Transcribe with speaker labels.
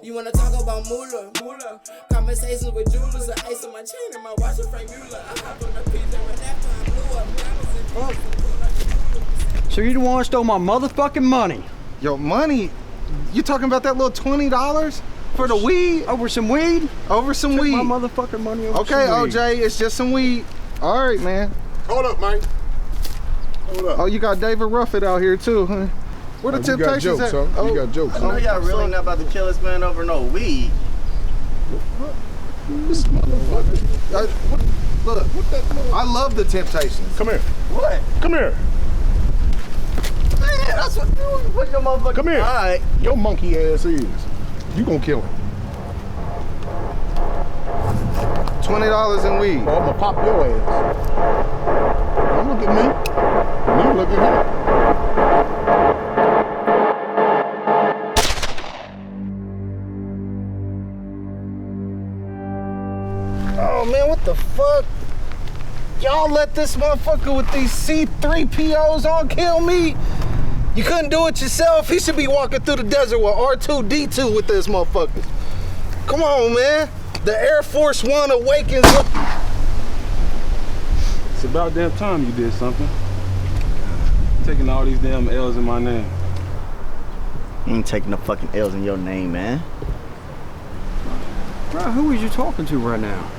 Speaker 1: You wanna talk about moolah? Conversations with jewelers, the ice on my chain and my watch and Frank Mueller. I hop on the pizza when that time blew up.
Speaker 2: So you the one stole my motherfucking money?
Speaker 3: Yo, money? You talking about that little $20 for the weed?
Speaker 2: Over some weed?
Speaker 3: Over some
Speaker 2: Took
Speaker 3: weed.
Speaker 2: my motherfucking money over
Speaker 3: Okay,
Speaker 2: some weed.
Speaker 3: OJ, it's just some weed. All right, man.
Speaker 4: Hold up, Mike. Hold up.
Speaker 3: Oh, you got David Ruffin out here too, huh? Where the
Speaker 4: You got
Speaker 3: Temptations
Speaker 4: jokes,
Speaker 3: at?
Speaker 4: huh? You got jokes,
Speaker 5: I know
Speaker 4: huh?
Speaker 5: y'all really not about to kill this man over no weed.
Speaker 4: This motherfucker.
Speaker 3: Look, I love the Temptations.
Speaker 4: Come here.
Speaker 5: What?
Speaker 4: Come here.
Speaker 5: Man, that's what you put your motherfucking...
Speaker 4: Come here.
Speaker 5: All right.
Speaker 4: Your monkey ass is. You gonna kill him.
Speaker 3: $20 in weed.
Speaker 4: Or I'm gonna pop your ass. Don't look at me. You look at him.
Speaker 3: Oh man, what the fuck? Y'all let this motherfucker with these C3POs on kill me? You couldn't do it yourself? He should be walking through the desert with R2-D2 with this motherfucker. Come on, man. The Air Force One awakens.
Speaker 6: It's about damn time you did something. Taking all these damn L's in my name.
Speaker 5: You ain't taking no fucking L's in your name, man.
Speaker 2: Bro, who are you talking to right now?